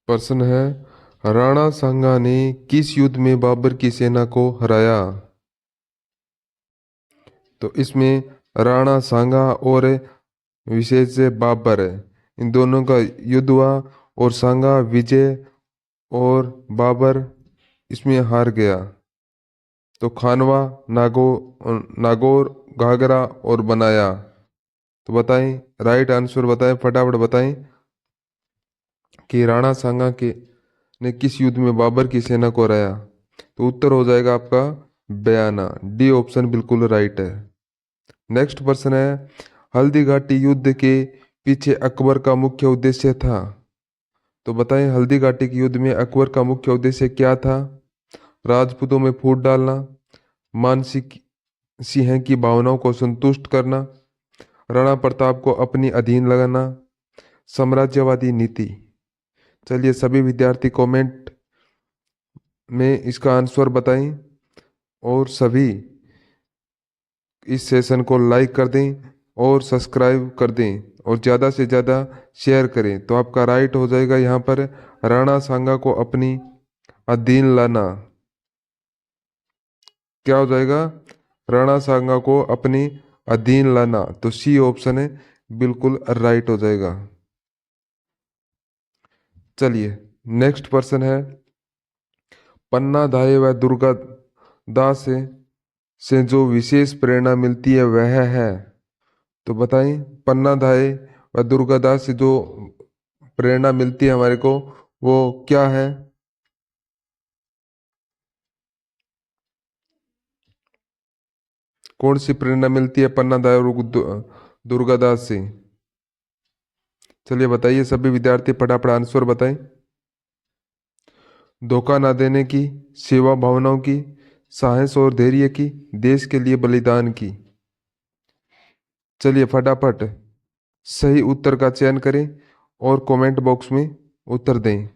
प्रश्न है, राणा सांगा ने किस युद्ध में बाबर की सेना को हराया? तो इसमें राणा सांगा और विशेष से बाबर है, इन दोनों का युद्ध हुआ और सांगा विजय और बाबर इसमें हार गया। तो खानवा, नागौर, घाघरा और बनाया। तो बताएं, राइट आंसर बताएं, फटाफट बताएं कि राणा सांगा के ने किस युद्ध में बाबर की सेना को हराया। तो उत्तर हो जाएगा आपका बयाना, डी ऑप्शन बिल्कुल राइट है। नेक्स्ट प्रश्न है, हल्दी घाटी युद्ध के पीछे अकबर का मुख्य उद्देश्य था। तो बताएं, हल्दी घाटी के युद्ध में अकबर का मुख्य उद्देश्य क्या था? राजपूतों में फूट डालना, मानसिक सिंह की भावनाओं को संतुष्ट करना, राणा प्रताप को अपनी अधीन लगाना, साम्राज्यवादी नीति। चलिए सभी विद्यार्थी कमेंट में इसका आंसर बताएं और सभी इस सेशन को लाइक कर दें और सब्सक्राइब कर दें और ज़्यादा से ज़्यादा शेयर करें। तो आपका राइट हो जाएगा यहाँ पर राणा सांगा को अपनी अधीन लाना। क्या हो जाएगा? राणा सांगा को अपनी अधीन लाना। तो सी ऑप्शन है बिल्कुल राइट हो जाएगा। चलिए नेक्स्ट प्रश्न है, पन्ना धाय व दुर्गा दास से जो विशेष प्रेरणा मिलती है वह है। तो बताएं, पन्ना धाय व दुर्गा दास से जो प्रेरणा मिलती है हमारे को वो क्या है? कौन सी प्रेरणा मिलती है पन्ना धाय और दुर्गा दास से? चलिए बताइए सभी विद्यार्थी, फटाफट आंसर बताएं। धोखा ना देने की, सेवा भावनाओं की, साहस और धैर्य की, देश के लिए बलिदान की। चलिए फटाफट सही उत्तर का चयन करें और कमेंट बॉक्स में उत्तर दें।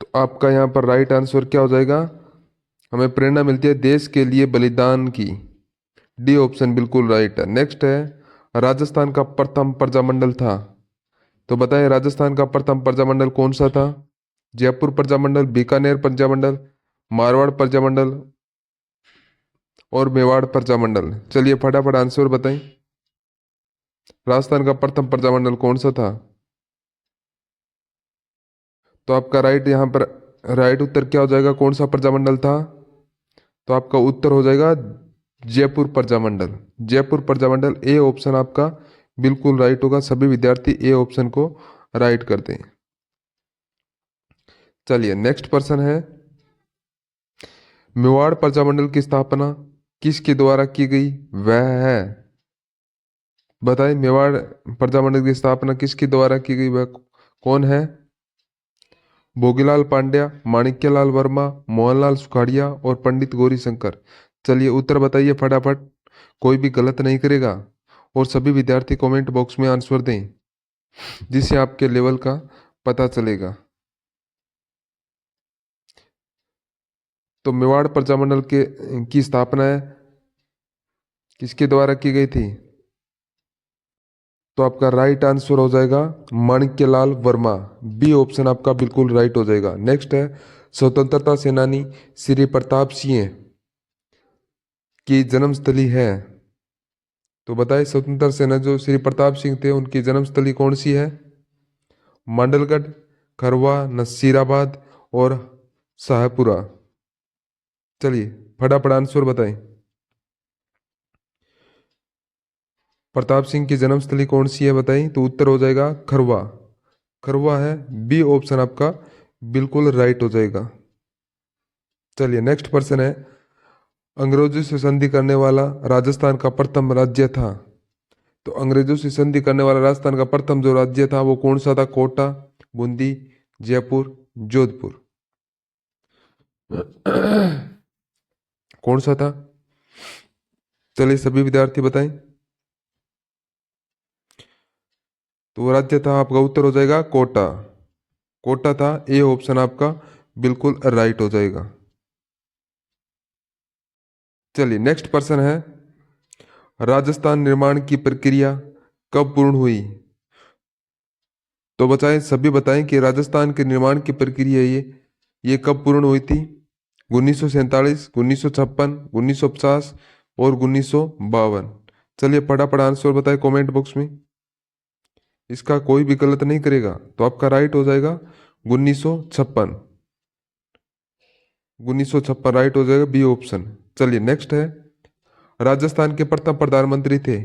तो आपका यहाँ पर राइट आंसर क्या हो जाएगा? हमें प्रेरणा मिलती है देश के लिए बलिदान की, डी ऑप्शन बिल्कुल राइट है। नेक्स्ट है, राजस्थान का प्रथम प्रजामंडल था। तो बताएं, राजस्थान का प्रथम प्रजामंडल कौन सा था? जयपुर प्रजामंडल, बीकानेर प्रजामंडल, मारवाड़ प्रजामंडल और मेवाड़ प्रजामंडल। चलिए फटाफट आंसर बताएं, राजस्थान का प्रथम प्रजामंडल कौन सा था? तो आपका राइट यहाँ पर राइट उत्तर क्या हो जाएगा? कौन सा प्रजामंडल था? तो आपका उत्तर हो जाएगा जयपुर प्रजामंडल। जयपुर प्रजामंडल, ए ऑप्शन आपका बिल्कुल राइट होगा। सभी विद्यार्थी ए ऑप्शन को राइट कर दें। चलिए नेक्स्ट प्रश्न है, मेवाड़ प्रजामंडल की स्थापना किसके द्वारा की गई वह है? बताइए, मेवाड़ प्रजामंडल की स्थापना किसके द्वारा की गई वह कौन है? भोगीलाल पांड्या, माणिक्यलाल वर्मा, मोहनलाल सुखाड़िया और पंडित गौरी शंकर। चलिए उत्तर बताइए फटाफट, कोई भी गलत नहीं करेगा और सभी विद्यार्थी कमेंट बॉक्स में आंसर दें जिससे आपके लेवल का पता चलेगा। तो मेवाड़ प्रजामंडल के की स्थापना है किसके द्वारा की गई थी? तो आपका राइट आंसर हो जाएगा माणिक्यलाल वर्मा, बी ऑप्शन आपका बिल्कुल राइट हो जाएगा। नेक्स्ट है, स्वतंत्रता सेनानी श्री प्रताप सिंह की जन्मस्थली है। तो बताइए, स्वतंत्रता सेना जो श्री प्रताप सिंह थे उनकी जन्मस्थली कौन सी है? मांडलगढ़, खरवा, नसीराबाद और शाहपुरा। चलिए फटाफट आंसर बताएं, प्रताप सिंह की जन्मस्थली कौन सी है बताएं। तो उत्तर हो जाएगा खरवा। खरवा है, बी ऑप्शन आपका बिल्कुल राइट हो जाएगा। चलिए नेक्स्ट प्रश्न है, अंग्रेजों से संधि करने वाला राजस्थान का प्रथम राज्य था। तो अंग्रेजों से संधि करने वाला राजस्थान का प्रथम जो राज्य था वो कौन सा था? कोटा, बूंदी, जयपुर, जोधपुर। कौन सा था? चलिए सभी विद्यार्थी बताएं। तो वो राज्य था, आपका उत्तर हो जाएगा कोटा। कोटा था, ए ऑप्शन आपका बिल्कुल राइट हो जाएगा। चलिए नेक्स्ट प्रश्न है, राजस्थान निर्माण की प्रक्रिया कब पूर्ण हुई? तो बताएं, सभी बताएं कि राजस्थान के निर्माण की प्रक्रिया ये कब पूर्ण हुई थी? 1947, 1956, 1950 और 1952। चलिए फटाफट आंसर बताएं कमेंट बॉक्स में। इसका कोई भी गलत नहीं करेगा तो आपका राइट हो जाएगा 1956। 1956 राइट हो जाएगा, बी ऑप्शन। चलिए नेक्स्ट है, राजस्थान के प्रथम प्रधानमंत्री थे।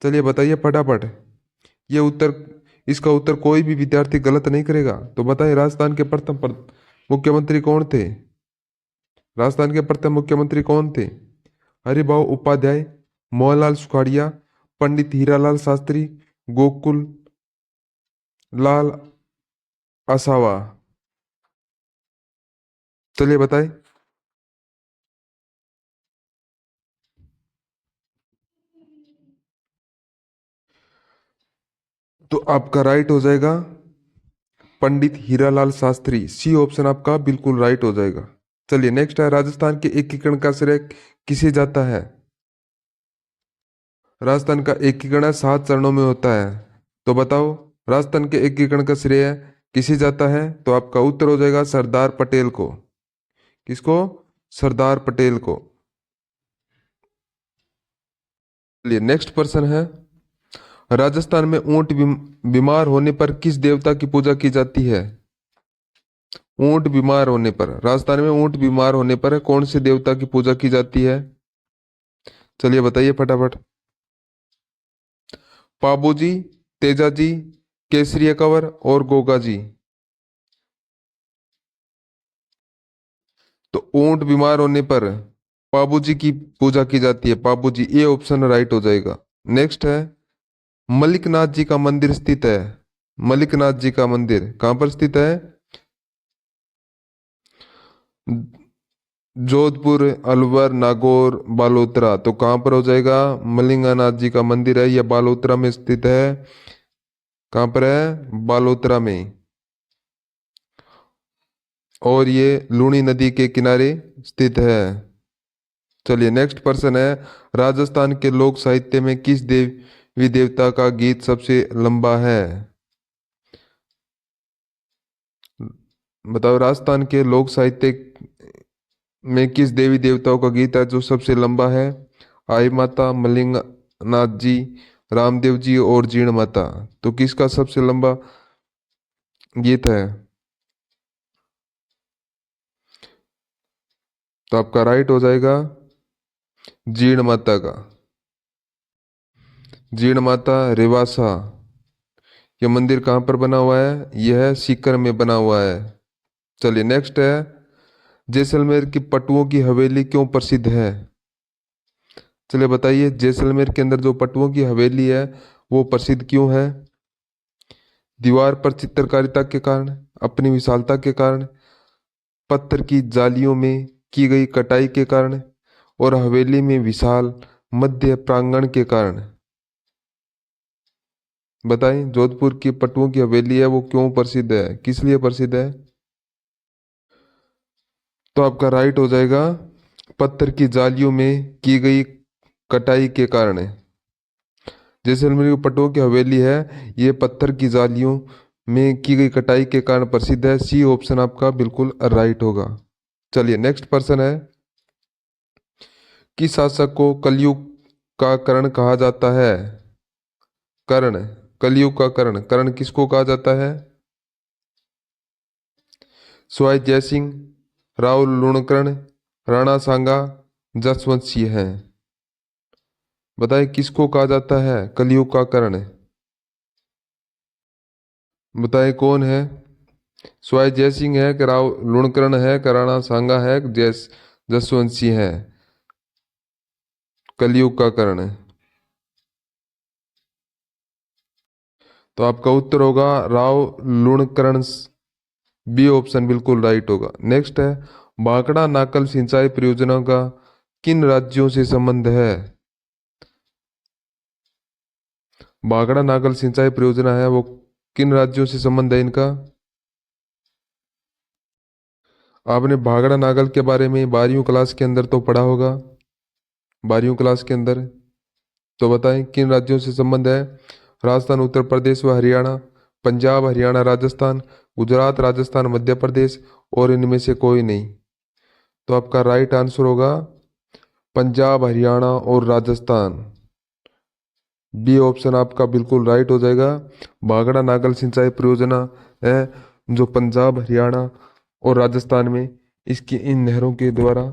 चलिए बताइए फटाफट। ये उत्तर, इसका उत्तर कोई भी विद्यार्थी गलत नहीं करेगा। तो बताइए राजस्थान के मुख्यमंत्री कौन थे? राजस्थान के प्रथम मुख्यमंत्री कौन थे? हरिभाऊ उपाध्याय, मोहनलाल सुखाड़िया, पंडित हीरालाल शास्त्री, गोकुल लाल आसावा। चलिए बताएं। तो आपका राइट हो जाएगा पंडित हीरालाल शास्त्री, सी ऑप्शन आपका बिल्कुल राइट हो जाएगा। चलिए नेक्स्ट है, राजस्थान के एकीकरण का श्रेय किसे जाता है? राजस्थान का एकीकरण 7 चरणों में होता है। तो बताओ, राजस्थान के एकीकरण का श्रेय किसे जाता है? तो आपका उत्तर हो जाएगा सरदार पटेल को। किसको? सरदार पटेल को। चलिए नेक्स्ट प्रश्न है, राजस्थान में ऊंट बीमार होने पर किस देवता की पूजा की जाती है? ऊंट बीमार होने पर, राजस्थान में ऊंट बीमार होने पर कौन से देवता की पूजा की जाती है? चलिए बताइए फटाफट। पाबूजी, तेजाजी, केसरिया कंवर और गोगा जी। तो ऊंट बीमार होने पर पाबूजी की पूजा की जाती है, पाबूजी, ये ऑप्शन राइट हो जाएगा। नेक्स्ट है, मलिकनाथ जी का मंदिर स्थित है। मलिकनाथ जी का मंदिर कहां पर स्थित है? जोधपुर, अलवर, नागौर, बालोतरा। तो कहां पर हो जाएगा? मलिंगानाथ जी का मंदिर है, यह बालोतरा में स्थित है। कहां पर है? बालोतरा में। और ये लूणी नदी के किनारे स्थित है। चलिए नेक्स्ट प्रश्न है, राजस्थान के लोक साहित्य में किस देवी देवता का गीत सबसे लंबा है? बताओ, राजस्थान के लोक साहित्य में किस देवी देवताओं का गीत है जो सबसे लंबा है? आई माता, मलिंगनाथ जी, रामदेव जी और जीण माता। तो किसका सबसे लंबा गीत है? तो आपका राइट हो जाएगा जीण माता का। जीण माता रेवासा। यह मंदिर कहाँ पर बना हुआ है? यह सीकर में बना हुआ है। चलिए नेक्स्ट है, जैसलमेर की पटुओं की हवेली क्यों प्रसिद्ध है? चलिए बताइए, जैसलमेर के अंदर जो पटुओं की हवेली है वो प्रसिद्ध क्यों है? दीवार पर चित्रकारिता के कारण, अपनी विशालता के कारण, पत्थर की जालियों में की गई कटाई के कारण, और हवेली में विशाल मध्य प्रांगण के कारण। बताएं, जोधपुर की पटुओं की हवेली है वो क्यों प्रसिद्ध है, किस लिए प्रसिद्ध है? तो आपका राइट हो जाएगा पत्थर की जालियों में की गई कटाई के कारण है। जैसलमेर की पटुओं की हवेली है, ये पत्थर की जालियों में की गई कटाई के कारण प्रसिद्ध है, सी ऑप्शन आपका बिल्कुल राइट होगा। चलिए नेक्स्ट प्रश्न है, किस शासक को कलयुग का कर्ण कहा जाता है? कर्ण, कलयुग का कर्ण, कर्ण किसको कहा जाता है? सवाई जयसिंह, राव लुणकरण, राणा सांगा, जसवंत सिंह हैं। बताइए किसको कहा जाता है कलयुग का कर्ण? बताइए कौन है? सवाई जयसिंह है कि राव लुणकरण है कि राणा सांगा है कि जसवंत सिंह है? कलयुग का कर्ण है। तो आपका उत्तर होगा राव लुणकरण, बी ऑप्शन बिल्कुल राइट होगा। नेक्स्ट है, भाखड़ा नाकल सिंचाई परियोजना का किन राज्यों से संबंध है? भाखड़ा नाकल सिंचाई परियोजना है वो किन राज्यों से संबंध है इनका? आपने भाखड़ा नागल के बारे में 12वीं क्लास के अंदर तो पढ़ा होगा, 12वीं क्लास के अंदर। तो बताएं किन राज्यों से संबंध है? राजस्थान, उत्तर प्रदेश व हरियाणा, पंजाब, हरियाणा, राजस्थान, गुजरात, राजस्थान, मध्य प्रदेश और इनमें से कोई नहीं। तो आपका राइट आंसर होगा पंजाब, हरियाणा और राजस्थान। बी ऑप्शन आपका बिल्कुल राइट हो जाएगा। भाखड़ा नागल सिंचाई परियोजना है जो पंजाब, हरियाणा और राजस्थान में इसकी इन नहरों के द्वारा,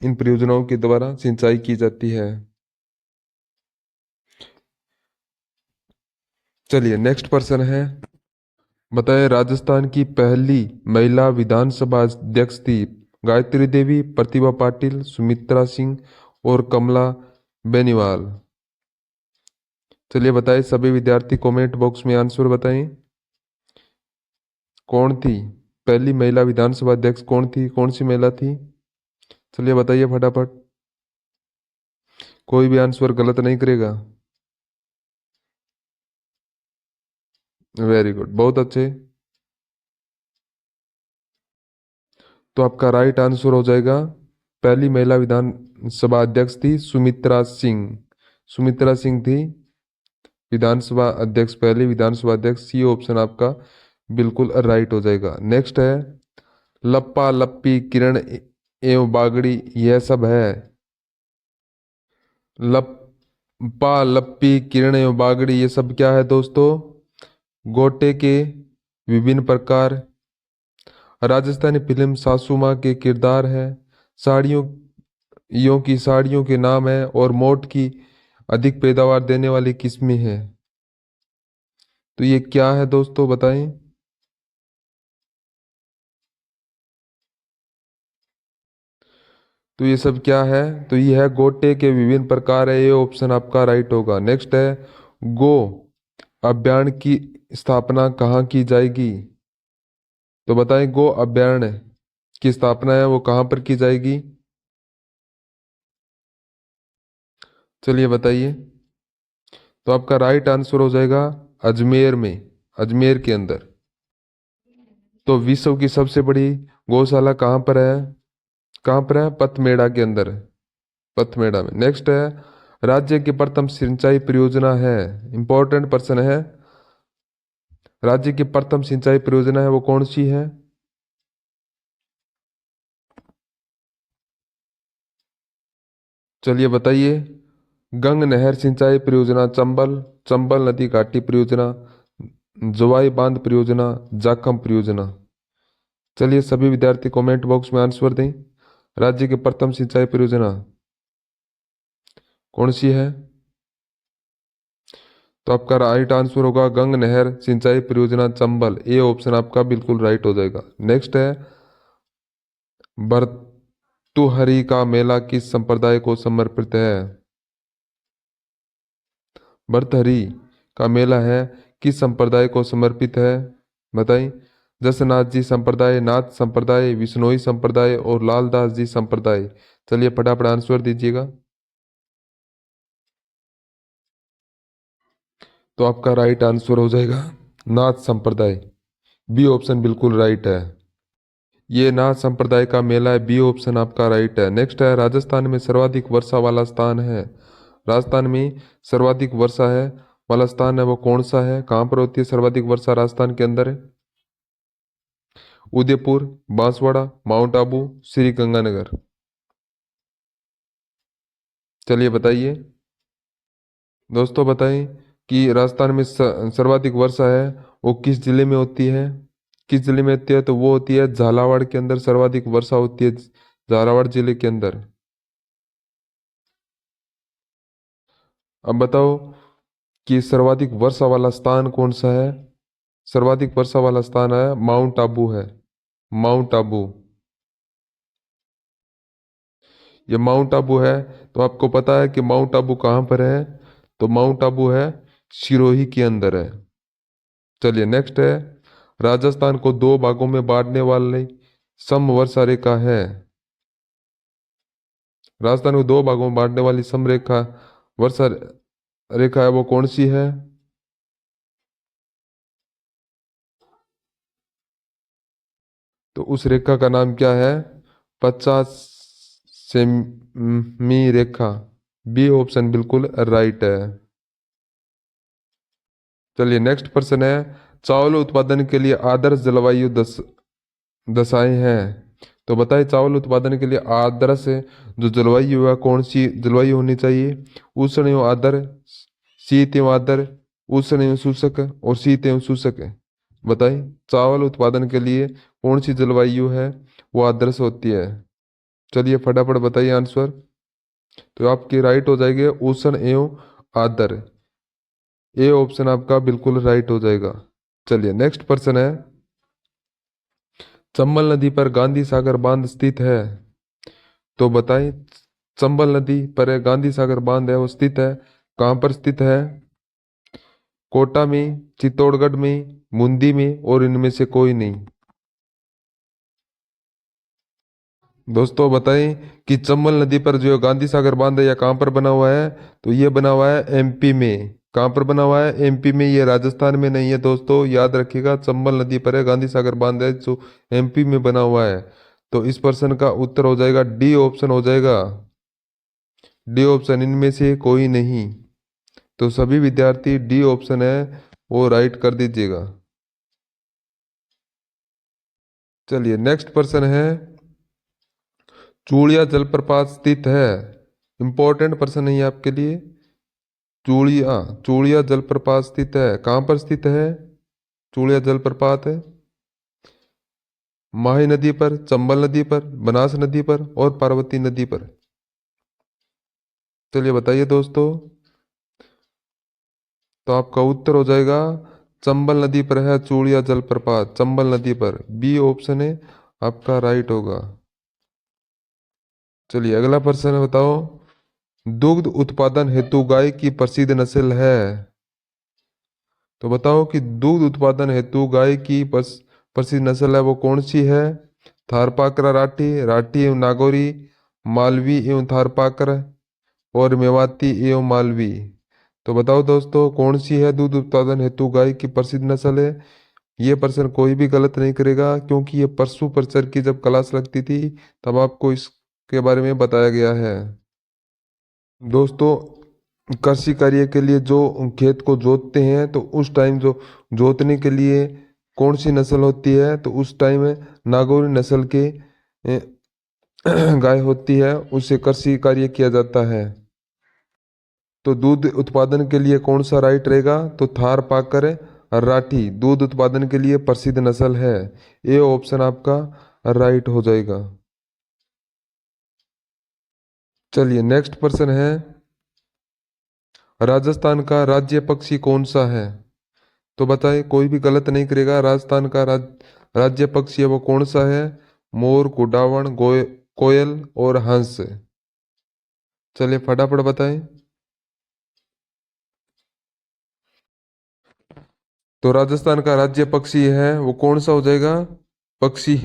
इन परियोजनाओं के द्वारा सिंचाई की जाती है। चलिए नेक्स्ट पर्सन है। बताएं राजस्थान की पहली महिला विधानसभा अध्यक्ष थी? गायत्री देवी, प्रतिभा पाटिल, सुमित्रा सिंह और कमला बेनीवाल। चलिए बताएं सभी विद्यार्थी कमेंट बॉक्स में आंसर बताएं। कौन थी पहली महिला विधानसभा अध्यक्ष? कौन थी, कौन सी महिला थी? चलिए बताइए फटाफट। कोई भी आंसर गलत नहीं करेगा। वेरी गुड, बहुत अच्छे। तो आपका राइट आंसर हो जाएगा, पहली महिला विधानसभा अध्यक्ष थी सुमित्रा सिंह। सुमित्रा सिंह थी विधानसभा अध्यक्ष, पहले विधानसभा अध्यक्ष। सी ऑप्शन आपका बिल्कुल राइट हो जाएगा। नेक्स्ट है लप्पा लप्पी किरण एवं बागड़ी, यह सब है। लप्पा लप्पी किरण एवं बागड़ी ये सब क्या है दोस्तों? गोटे के विभिन्न प्रकार, राजस्थानी फिल्म सासू माँ के किरदार है, साड़ियों यों की साड़ियों के नाम है और मोट की अधिक पैदावार देने वाली किस्में हैं। तो ये क्या है दोस्तों बताएं। तो ये सब क्या है? तो ये है गोटे के विभिन्न प्रकार है, ये ऑप्शन आपका राइट होगा। नेक्स्ट है गो अभ्यारण्य की स्थापना कहाँ की जाएगी? तो बताएं गो अभ्यारण्य की स्थापना है वो कहाँ पर की जाएगी? चलिए बताइए। तो आपका राइट आंसर हो जाएगा अजमेर में, अजमेर के अंदर। तो विश्व की सबसे बड़ी गौशाला कहाँ पर है? कहाँ पर है? पथमेड़ा के अंदर है, पथमेड़ा में। नेक्स्ट है राज्य की प्रथम सिंचाई परियोजना है, इंपॉर्टेंट पर्सन है। राज्य की प्रथम सिंचाई परियोजना है वो कौन सी है? चलिए बताइए। गंग नहर सिंचाई परियोजना, चंबल, चंबल नदी घाटी परियोजना, जोवाई बांध परियोजना, जाखम परियोजना। चलिए सभी विद्यार्थी कमेंट बॉक्स में आंसर दें। राज्य की प्रथम सिंचाई परियोजना कौन सी है? तो आपका राइट आंसर होगा गंग नहर सिंचाई परियोजना चंबल। ए ऑप्शन आपका बिल्कुल राइट हो जाएगा। नेक्स्ट है भर्तृहरि का मेला किस संप्रदाय को समर्पित है? भर्तृहरि का मेला है किस संप्रदाय को समर्पित है? बताइए। जसनाथ जी संप्रदाय, नाथ संप्रदाय, विश्नोई संप्रदाय और लालदास जी संप्रदाय। चलिए फटाफट आंसर दीजिएगा। तो आपका राइट आंसर हो जाएगा नाथ संप्रदाय। बी ऑप्शन बिल्कुल राइट है। ये नाथ संप्रदाय का मेला है, बी ऑप्शन आपका राइट है। नेक्स्ट है राजस्थान में सर्वाधिक वर्षा वाला स्थान है। राजस्थान में सर्वाधिक वर्षा है वाला स्थान है वो कौन सा है? कहाँ पर होती है सर्वाधिक वर्षा राजस्थान के अंदर? है उदयपुर, बांसवाड़ा, माउंट आबू, श्री गंगानगर। चलिए बताइए दोस्तों, बताएं कि राजस्थान में सर्वाधिक वर्षा है वो किस जिले में होती है? किस जिले में होती है? तो वो होती है झालावाड़ के अंदर सर्वाधिक वर्षा होती है, झालावाड़ जिले के अंदर। अब बताओ कि सर्वाधिक वर्षा वाला स्थान कौन सा है? सर्वाधिक वर्षा वाला स्थान है माउंट आबू है, माउंट आबू। ये माउंट आबू है। तो आपको पता है कि माउंट आबू कहाँ पर है? तो माउंट आबू है सिरोही के अंदर है। चलिए नेक्स्ट है राजस्थान को दो भागों में बांटने वाली समवर्षा रेखा है। राजस्थान को दो भागों में बांटने वाली समरेखा वर्षा रेखा है वो कौन सी है? तो उस रेखा का नाम क्या है? 50 सेमी रेखा, बी ऑप्शन बिल्कुल राइट है। चलिए नेक्स्ट प्रश्न है, चावल उत्पादन के लिए आदर्श जलवायु दशाएं हैं। तो बताइए चावल उत्पादन के लिए आदर्श जो जलवायु है कौन सी जलवायु होनी चाहिए? उष्ण एवं आर्द्र, शीत एवं आर्द्र, उष्ण एवं शुष्क और शीत एवं शुष्क। बताइए चावल उत्पादन के लिए कौन सी जलवायु है वो आदर्श होती है? चलिए फटाफट बताइए आंसर। तो आपकी राइट हो जाएगी उष्ण एवं आर्द्र। ए ऑप्शन आपका बिल्कुल राइट हो जाएगा। चलिए नेक्स्ट प्रश्न है, चंबल नदी पर गांधी सागर बांध स्थित है। तो बताएं चंबल नदी पर गांधी सागर बांध है वो स्थित है कहाँ पर स्थित है? कोटा में, चित्तौड़गढ़ में, बूंदी में और इनमें से कोई नहीं। दोस्तों बताएं कि चंबल नदी पर जो गांधी सागर बांध है यह कहाँ पर बना हुआ है? तो ये बना हुआ है एमपी में। कहाँ पर बना हुआ है? एमपी में। ये राजस्थान में नहीं है दोस्तों, याद रखिएगा चंबल नदी पर है गांधी सागर बांध है जो एमपी में बना हुआ है। तो इस प्रश्न का उत्तर हो जाएगा डी ऑप्शन हो जाएगा। डी ऑप्शन इनमें से कोई नहीं। तो सभी विद्यार्थी डी ऑप्शन है वो राइट कर दीजिएगा। चलिए नेक्स्ट प्रश्न है, चूड़िया जलप्रपात स्थित है। इंपॉर्टेंट प्रश्न है ये आपके लिए। चूड़िया चूड़िया जलप्रपात स्थित है कहाँ पर स्थित है? चूड़िया जलप्रपात है माही नदी पर, चंबल नदी पर, बनास नदी पर और पार्वती नदी पर। चलिए बताइए दोस्तों। तो आपका उत्तर हो जाएगा चंबल नदी पर है चूड़िया जलप्रपात, चंबल नदी पर। बी ऑप्शन है आपका राइट होगा। चलिए अगला प्रश्न बताओ, दुग्ध उत्पादन हेतु गाय की प्रसिद्ध नस्ल है। तो बताओ कि दुग्ध उत्पादन हेतु गाय की प्रसिद्ध नस्ल है वो कौन सी है? थारपाकर राठी, राठी एवं नागौरी, मालवी एवं थारपाकर और मेवाती एवं मालवी। तो बताओ दोस्तों कौन सी है दूध उत्पादन हेतु गाय की प्रसिद्ध नस्ल है? ये प्रश्न कोई भी गलत नहीं करेगा क्योंकि ये पशु परिचर की जब क्लास लगती थी तब आपको इसके बारे में बताया गया है। दोस्तों कृषि कार्य के लिए जो खेत को जोतते हैं तो उस टाइम जो जोतने के लिए कौन सी नस्ल होती है? तो उस टाइम नागौरी नस्ल के गाय होती है, उससे कृषि कार्य किया जाता है। तो दूध उत्पादन के लिए कौन सा राइट रहेगा? तो थार पाकर राठी दूध उत्पादन के लिए प्रसिद्ध नस्ल है। ये ऑप्शन आपका राइट हो जाएगा। चलिए नेक्स्ट प्रश्न है, राजस्थान का राज्य पक्षी कौन सा है? तो बताइए कोई भी गलत नहीं करेगा। राजस्थान का राज्य पक्षी है वो कौन सा है? मोर, गुडावण, कोयल और हंस। चलिए फटाफट बताएं। तो राजस्थान का राज्य पक्षी है वो कौन सा हो जाएगा? पक्षी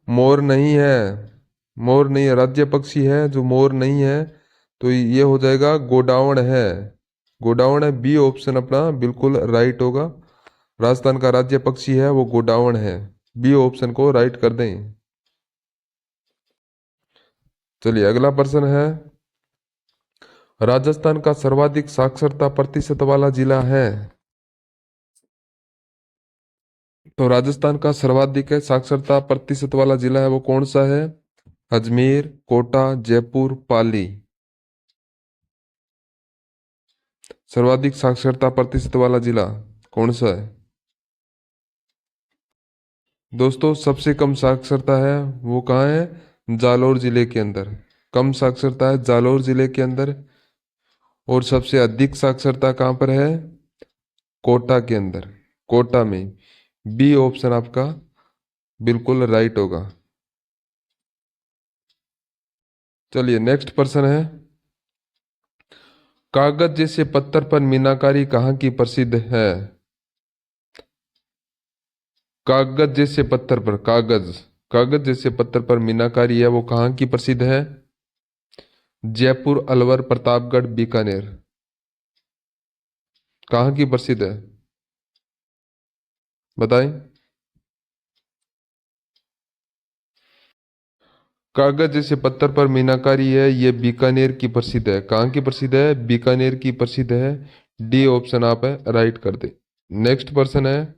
मोर नहीं है। मोर नहीं है, राज्य पक्षी है जो मोर नहीं है। तो ये हो जाएगा गोडावण है। गोडावण है, बी ऑप्शन अपना बिल्कुल राइट होगा। राजस्थान का राज्य पक्षी है वो गोडावण है। बी ऑप्शन को राइट कर दें। चलिए अगला प्रश्न है, राजस्थान का सर्वाधिक साक्षरता प्रतिशत वाला जिला है। तो राजस्थान का सर्वाधिक साक्षरता प्रतिशत वाला जिला है वो कौन सा है? अजमेर, कोटा, जयपुर, पाली। सर्वाधिक साक्षरता प्रतिशत वाला जिला कौन सा है? दोस्तों सबसे कम साक्षरता है वो कहाँ है? जालौर जिले के अंदर। कम साक्षरता है जालौर जिले के अंदर। और सबसे अधिक साक्षरता कहाँ पर है? कोटा के अंदर, कोटा में। बी ऑप्शन आपका बिल्कुल राइट होगा। चलिए नेक्स्ट प्रश्न है, कागज जैसे पत्थर पर मीनाकारी कहाँ की प्रसिद्ध है? कागज जैसे पत्थर पर, कागज कागज जैसे पत्थर पर मीनाकारी है वो कहाँ की प्रसिद्ध है? जयपुर, अलवर, प्रतापगढ़, बीकानेर। कहाँ की प्रसिद्ध है? बताएं। कागज जैसे पत्थर पर मीनाकारी है, ये बीकानेर की प्रसिद्ध है। कहाँ की प्रसिद्ध है? बीकानेर की प्रसिद्ध है। डी ऑप्शन आप है राइट कर दे। नेक्स्ट पर्सन है,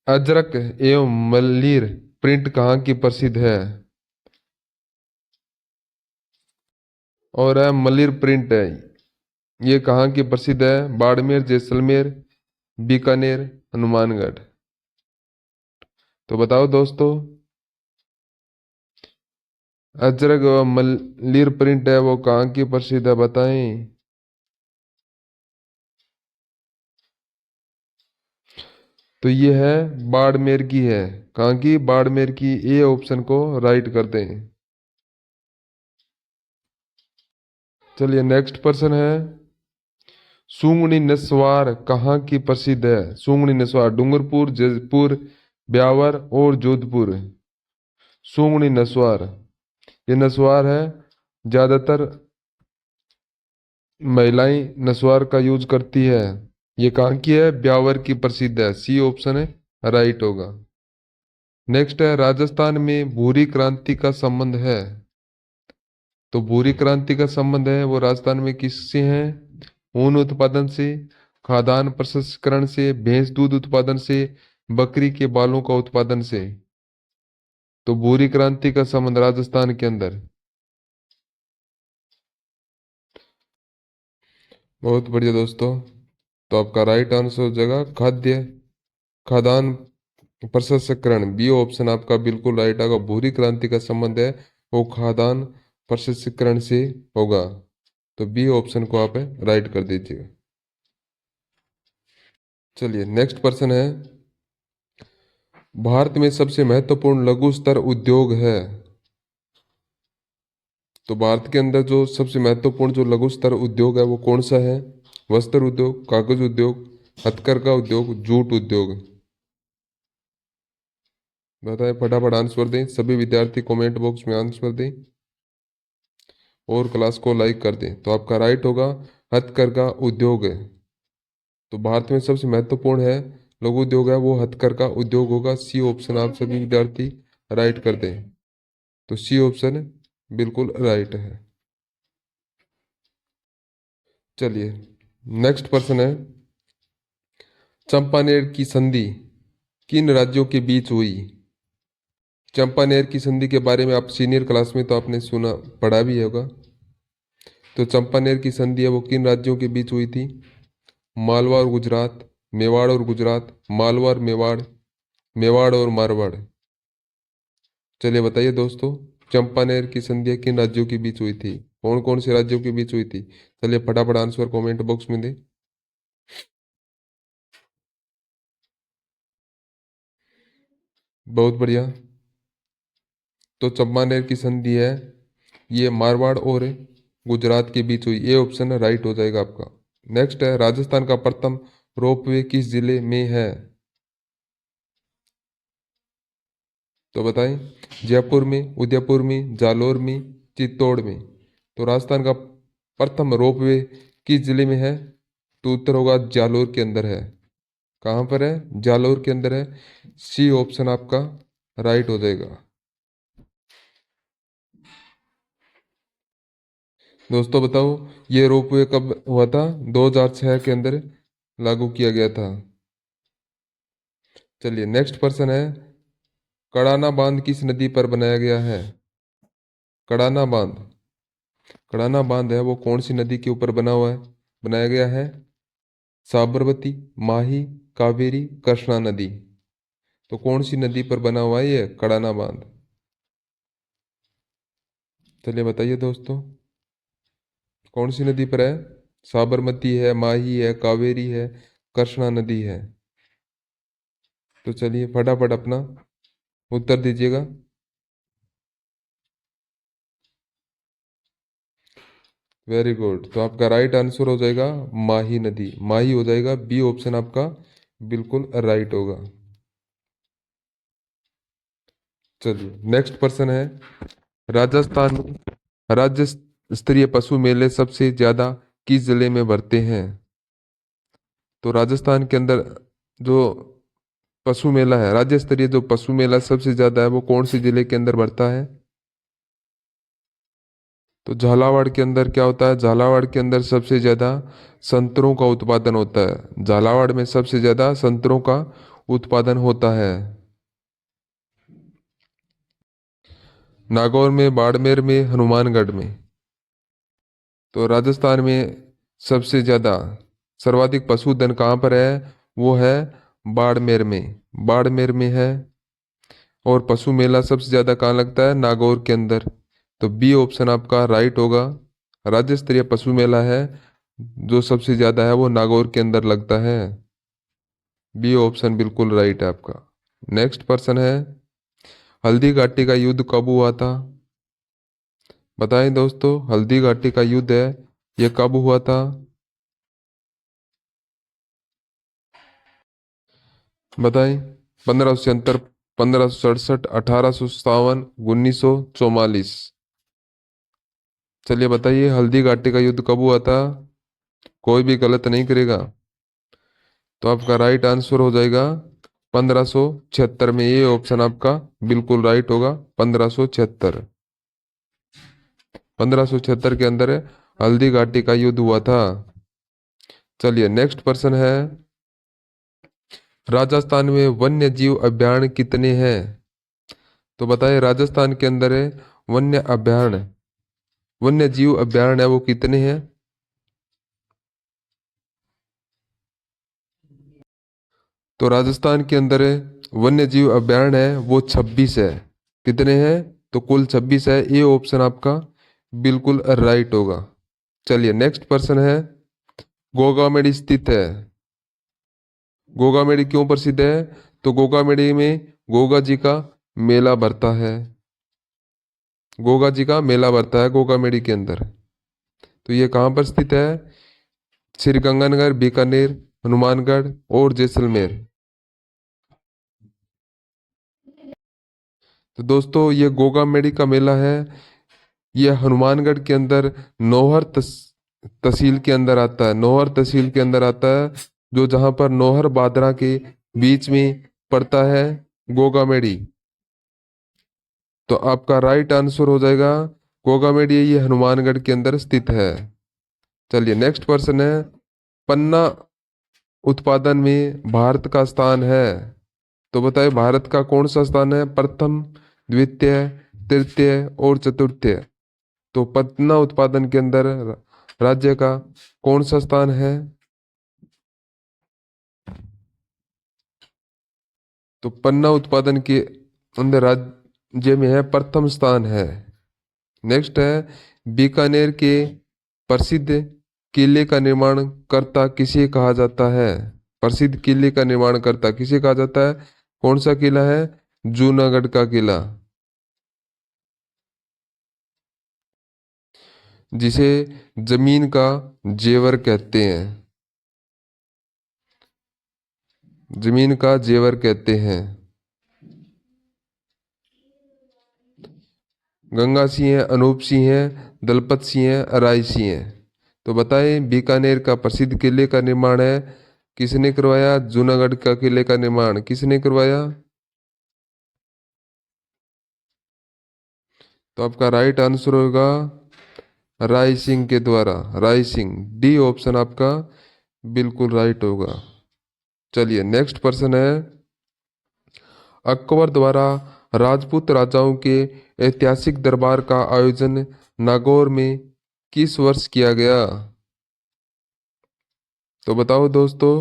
अजरक एवं मल्लीर प्रिंट कहाँ की प्रसिद्ध है? और है मल्लीर प्रिंट है, ये कहाँ की प्रसिद्ध है? बाड़मेर, जैसलमेर, बीकानेर, हनुमानगढ़। तो बताओ दोस्तों, अजरक व मल्लीर प्रिंट है वो कहाँ की प्रसिद्ध है, बताएं। तो ये है बाड़मेर की है। कहाँ की? बाड़मेर की। ए ऑप्शन को राइट कर दें। चलिए नेक्स्ट पर्सन है, सुंगनी नस्वार कहाँ की प्रसिद्ध है? सुंगनी नस्वार डूंगरपुर, जयपुर, ब्यावर और जोधपुर। सुंगनी नस्वार, ये नस्वार है, ज्यादातर महिलाएं नस्वार का यूज करती है। ये कहाँ की है? ब्यावर की प्रसिद्ध है। सी ऑप्शन है राइट होगा। नेक्स्ट है, राजस्थान में भूरी क्रांति का संबंध है। तो भूरी क्रांति का संबंध है वो राजस्थान में किससे है? ऊन उत्पादन से, खाद्यान्न प्रसंस्करण से, भैंस दूध उत्पादन से, बकरी के बालों का उत्पादन से। तो भूरी क्रांति का संबंध राजस्थान के अंदर। बहुत बढ़िया दोस्तों। तो आपका राइट आंसर हो जाएगा खाद्यान्न प्रसंस्करण। बी ऑप्शन आपका बिल्कुल राइट आएगा। भूरी क्रांति का संबंध है वो खाद्यान्न प्रसंस्करण से होगा। तो बी ऑप्शन को आप राइट कर दीजिएगा। चलिए नेक्स्ट पर्सन है, भारत में सबसे महत्वपूर्ण लघु स्तर उद्योग है। तो भारत के अंदर जो सबसे महत्वपूर्ण जो लघु स्तर उद्योग है वो कौन सा है? वस्त्र उद्योग, कागज उद्योग, हथकरघा उद्योग, जूट उद्योग। बताएं, फटाफट आंसर दें। सभी विद्यार्थी कमेंट बॉक्स में आंसर दें और क्लास को लाइक कर दें। तो आपका राइट होगा हथकरघा उद्योग है। तो भारत में सबसे महत्वपूर्ण है लघु उद्योग है वो हथकरघा उद्योग होगा। सी ऑप्शन आप सभी विद्यार्थी राइट कर दें। तो सी ऑप्शन बिल्कुल राइट है। चलिए नेक्स्ट पर्सन है, चंपानेर की संधि किन राज्यों के बीच हुई? चंपानेर की संधि के बारे में आप सीनियर क्लास में तो आपने सुना पढ़ा भी होगा। तो चंपानेर की संधि है वो किन राज्यों के बीच हुई थी? मालवा और गुजरात, मेवाड़ और गुजरात, मालवा और मेवाड़, मेवाड़ और मारवाड़। चलिए बताइए दोस्तों, चंपानेर की संधि किन राज्यों के बीच हुई थी? कौन कौन से राज्यों के बीच हुई थी? चलिए फटाफट आंसर कमेंट बॉक्स में दें। बहुत बढ़िया। तो चंपानेर की संधि है ये मारवाड़ और गुजरात के बीच हुई। ये ऑप्शन राइट हो जाएगा आपका। नेक्स्ट है, राजस्थान का प्रथम रोपवे किस जिले में है? तो बताएं, जयपुर में, उदयपुर में, जालोर में, चित्तौड़ में। तो राजस्थान का प्रथम रोपवे किस जिले में है? तो उत्तर होगा जालोर के अंदर है। कहाँ पर है? जालोर के अंदर है। सी ऑप्शन आपका राइट हो जाएगा। दोस्तों बताओ, ये रोपवे कब हुआ था? 2006 के अंदर लागू किया गया था। चलिए नेक्स्ट पर्सन है, कड़ाना बांध किस नदी पर बनाया गया है? कड़ाना बांध, कड़ाना बांध है वो कौन सी नदी के ऊपर बना हुआ है, बनाया गया है? साबरमती, माही, कावेरी, कृष्णा नदी। तो कौन सी नदी पर बना हुआ है ये कड़ाना बांध? चलिए बताइए दोस्तों, कौन सी नदी पर है? साबरमती है, माही है, कावेरी है, कृष्णा नदी है। तो चलिए फटाफट अपना उत्तर दीजिएगा। Very good. तो आपका राइट आंसर हो जाएगा माही नदी, माही हो जाएगा। बी ऑप्शन आपका बिल्कुल राइट होगा। चलिए नेक्स्ट पर्सन है, राजस्थान में राज्य स्तरीय पशु मेले सबसे ज्यादा किस जिले में भरते हैं? तो राजस्थान के अंदर जो पशु मेला है, राज्य स्तरीय जो पशु मेला सबसे ज्यादा है वो कौन से जिले के अंदर बढ़ता है? तो झालावाड़ के अंदर क्या होता है? झालावाड़ के अंदर सबसे ज्यादा संतरों का उत्पादन होता है। झालावाड़ में सबसे ज्यादा संतरों का उत्पादन होता है। नागौर में, बाड़मेर में, हनुमानगढ़ में। तो राजस्थान में सबसे ज्यादा सर्वाधिक पशुधन कहाँ पर है? वो है बाड़मेर में। बाड़मेर में है। और पशु मेला सबसे ज्यादा कहाँ लगता है? नागौर के अंदर। तो बी ऑप्शन आपका राइट होगा। राज्य स्तरीय पशु मेला है जो सबसे ज्यादा है वो नागौर के अंदर लगता है। बी ऑप्शन बिल्कुल राइट है आपका। नेक्स्ट पर्सन है, हल्दी घाटी का युद्ध कब हुआ था? बताएं दोस्तों, हल्दी घाटी का युद्ध है ये कब हुआ था? बताएं। 1577, 1567, 1857, 1944। चलिए बताइए, हल्दी घाटी का युद्ध कब हुआ था? कोई भी गलत नहीं करेगा। तो आपका राइट आंसर हो जाएगा 1576 में। ये ऑप्शन आपका बिल्कुल राइट होगा, 1576। 1576 के अंदर हल्दी घाटी का युद्ध हुआ था। चलिए नेक्स्ट पर्सन है, राजस्थान में वन्य जीव अभयारण्य कितने हैं? तो बताइए, राजस्थान के अंदर वन्य अभयारण्य, वन्य जीव अभयारण्य वो कितने हैं? तो राजस्थान के अंदर वन्य जीव अभयारण्य है वो 26 है। कितने हैं? तो कुल 26 है। ये ऑप्शन आपका बिल्कुल राइट होगा। चलिए नेक्स्ट पर्सन है, गोगामेड़ी स्थित है। गोगामेड़ी क्यों प्रसिद्ध है? तो गोगामेड़ी में गोगा जी का मेला भरता है। गोगा जी का मेला भरता है गोगामेड़ी के अंदर। तो ये कहाँ पर स्थित है? श्री गंगानगर, बीकानेर, हनुमानगढ़ और जैसलमेर। तो दोस्तों ये गोगामेड़ी का मेला है, ये हनुमानगढ़ के अंदर नौहर तहसील के अंदर आता है। नौहर तहसील के अंदर आता है, जो जहां पर नौहर बादरा के बीच में पड़ता है गोगामेड़ी। तो आपका राइट आंसर हो जाएगा गोगामेड़ी, ये हनुमानगढ़ के अंदर स्थित है। चलिए नेक्स्ट पर्सन है, पन्ना उत्पादन में भारत का स्थान है। तो बताइए भारत का कौन सा स्थान है? प्रथम, द्वितीय, तृतीय और चतुर्थ। तो पन्ना उत्पादन के अंदर राज्य का कौन सा स्थान है? तो पन्ना उत्पादन के अंदर राज्य में है प्रथम स्थान है। नेक्स्ट है, बीकानेर के प्रसिद्ध किले का निर्माण करता किसे कहा जाता है? प्रसिद्ध किले का निर्माण करता किसे कहा जाता है? कौन सा किला है? जूनागढ़ का किला, जिसे जमीन का जेवर कहते हैं। जमीन का जेवर कहते हैं। गंगा सिंह है, अनूप सिंह है, दलपत सिंह है, अराय सिंह है। तो बताएं बीकानेर का प्रसिद्ध किले का निर्माण है किसने करवाया? जूनागढ़ का किले का निर्माण किसने करवाया? तो आपका राइट आंसर होगा राय सिंह के द्वारा। राय सिंह, डी ऑप्शन आपका बिल्कुल राइट होगा। चलिए नेक्स्ट पर्सन है, अकबर द्वारा राजपूत राजाओं के ऐतिहासिक दरबार का आयोजन नागौर में किस वर्ष किया गया? तो बताओ दोस्तों,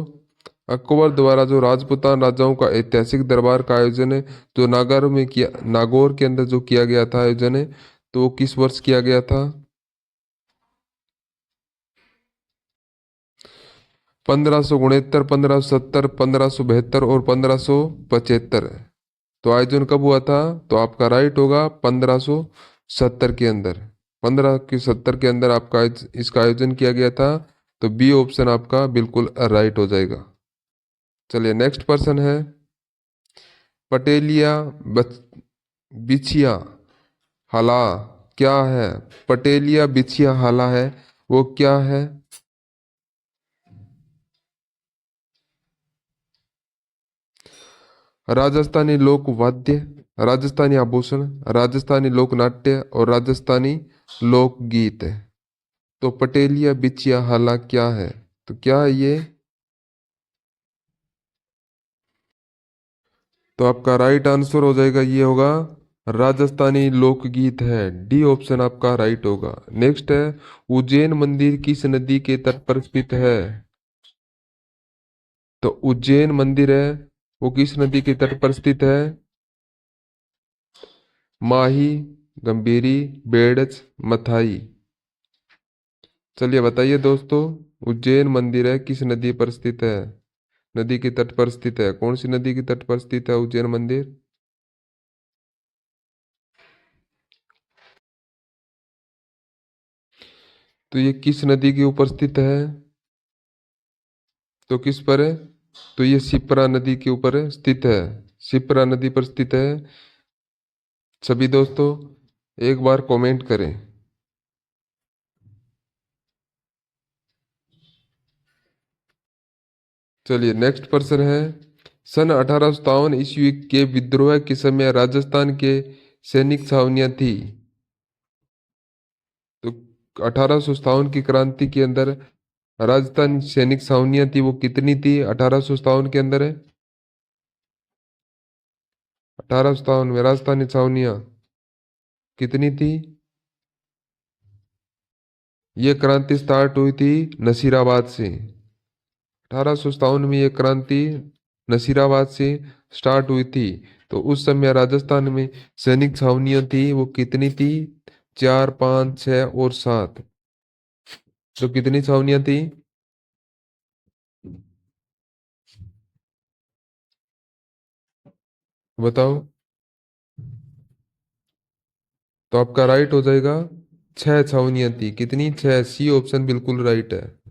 अकबर द्वारा जो राजपूतान राजाओं का ऐतिहासिक दरबार का आयोजन है जो नागौर में किया, नागौर के अंदर जो किया गया था आयोजन है, तो वो किस वर्ष किया गया था? 1569, 1570, 1572 और 1575। तो आयोजन कब हुआ था? तो आपका राइट होगा 1570 के अंदर। 1570 के अंदर आपका इसका आयोजन किया गया था। तो बी ऑप्शन आपका बिल्कुल राइट हो जाएगा। चलिए नेक्स्ट पर्सन है, पटेलिया बिछिया हाला क्या है? पटेलिया बिछिया हाला है वो क्या है? राजस्थानी लोक वाद्य, राजस्थानी आभूषण, राजस्थानी लोक नाट्य और राजस्थानी लोकगीत। तो पटेलिया बिछिया हाला क्या है? तो क्या है ये? तो आपका राइट आंसर हो जाएगा, ये होगा राजस्थानी लोकगीत है। डी ऑप्शन आपका राइट होगा। नेक्स्ट है, उज्जैन मंदिर किस नदी के तट पर स्थित है? तो उज्जैन मंदिर है वो किस नदी के तट पर स्थित है? माही, गंभीरी, बेड़च, मथाई। चलिए बताइए दोस्तों, उज्जैन मंदिर है किस नदी पर स्थित है? नदी के तट पर स्थित है। कौन सी नदी के तट पर स्थित है उज्जैन मंदिर? तो ये किस नदी के ऊपर स्थित है? तो किस पर है? तो ये शिप्रा नदी के ऊपर स्थित है। शिप्रा नदी पर स्थित है। सभी दोस्तों एक बार कमेंट करें। चलिए नेक्स्ट प्रश्न है, सन 1857 ईस्वी के विद्रोह के समय राजस्थान के सैनिक छावनियां थी। तो 1857 की क्रांति के अंदर राजस्थान सैनिक छावनियां थी, वो कितनी थी 1857 के अंदर है? 1857 में राजस्थानी छावनियां कितनी थी? ये क्रांति स्टार्ट हुई थी नसीराबाद से। 1857 में ये क्रांति नसीराबाद से स्टार्ट हुई थी। तो उस समय राजस्थान में सैनिक छावनियां थी, वो कितनी थी? 4, 5, 6 और 7। तो कितनी छावनियां थी? बताओ। तो आपका राइट हो जाएगा, 6 छावनियां थी। कितनी? 6। सी ऑप्शन बिल्कुल राइट है।